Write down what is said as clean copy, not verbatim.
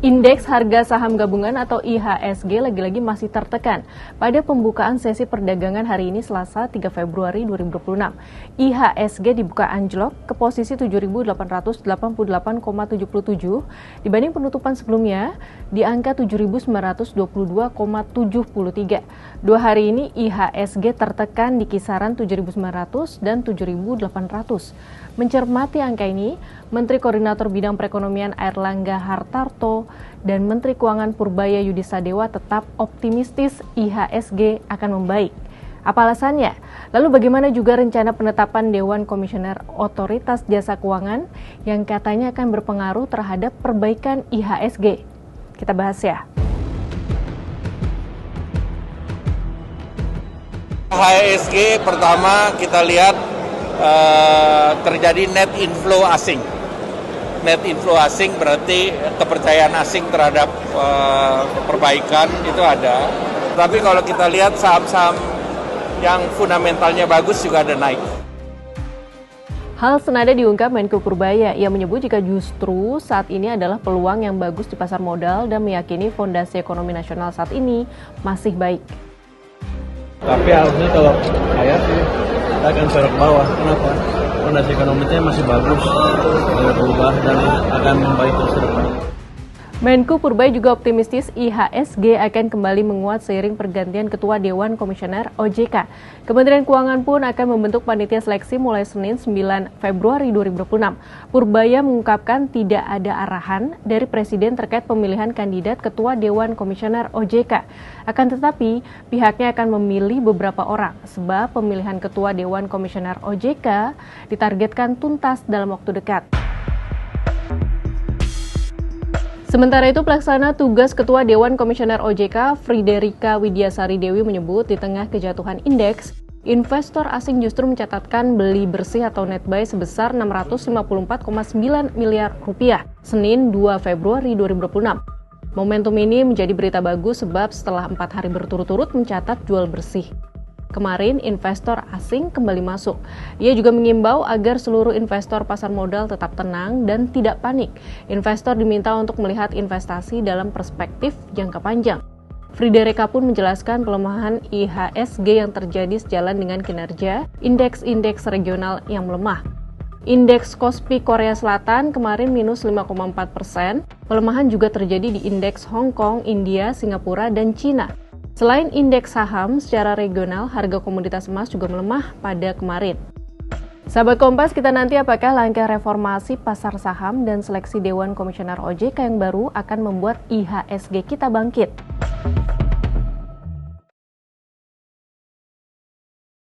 Indeks harga saham gabungan atau IHSG lagi-lagi masih tertekan. Pada pembukaan sesi perdagangan hari ini Selasa 3 Februari 2026, IHSG dibuka anjlok ke posisi 7.888,77 dibanding penutupan sebelumnya di angka 7.922,73. Dua hari ini IHSG tertekan di kisaran 7.900 dan 7.800. Mencermati angka ini, Menteri Koordinator Bidang Perekonomian Airlangga Hartarto dan Menteri Keuangan Purbaya Yudisadewa tetap optimistis IHSG akan membaik. Apa alasannya? Lalu bagaimana juga rencana penetapan Dewan Komisioner Otoritas Jasa Keuangan yang katanya akan berpengaruh terhadap perbaikan IHSG? Kita bahas ya. IHSG pertama kita lihat terjadi net inflow asing. Net inflow asing berarti kepercayaan asing terhadap perbaikan itu ada. Tapi kalau kita lihat saham-saham yang fundamentalnya bagus juga ada naik. Hal senada diungkap Menko Purbaya. Ia menyebut jika justru saat ini adalah peluang yang bagus di pasar modal dan meyakini fondasi ekonomi nasional saat ini masih baik. Tapi harusnya kalau saya sih kita akan serok bawah. Kenapa? Fondasi ekonominya masih bagus, tidak berubah dan akan membaik terus ke depan. Menko Purbaya juga optimistis IHSG akan kembali menguat seiring pergantian Ketua Dewan Komisioner OJK. Kementerian Keuangan pun akan membentuk panitia seleksi mulai Senin 9 Februari 2026. Purbaya mengungkapkan tidak ada arahan dari Presiden terkait pemilihan kandidat Ketua Dewan Komisioner OJK. Akan tetapi, pihaknya akan memilih beberapa orang, sebab pemilihan Ketua Dewan Komisioner OJK ditargetkan tuntas dalam waktu dekat. Sementara itu, pelaksana tugas Ketua Dewan Komisioner OJK, Friederika Widiasari Dewi menyebut di tengah kejatuhan indeks, investor asing justru mencatatkan beli bersih atau net buy sebesar 654,9 miliar rupiah, Senin 2 Februari 2026. Momentum ini menjadi berita bagus sebab setelah 4 hari berturut-turut mencatat jual bersih. Kemarin, investor asing kembali masuk. Ia juga mengimbau agar seluruh investor pasar modal tetap tenang dan tidak panik. Investor diminta untuk melihat investasi dalam perspektif jangka panjang. Friederika pun menjelaskan pelemahan IHSG yang terjadi sejalan dengan kinerja indeks-indeks regional yang melemah. Indeks Kospi Korea Selatan kemarin minus 5,4%. Pelemahan juga terjadi di indeks Hong Kong, India, Singapura, dan Cina. Selain indeks saham, secara regional harga komoditas emas juga melemah pada kemarin. Sahabat Kompas, kita nanti apakah langkah reformasi pasar saham dan seleksi Dewan Komisioner OJK yang baru akan membuat IHSG kita bangkit?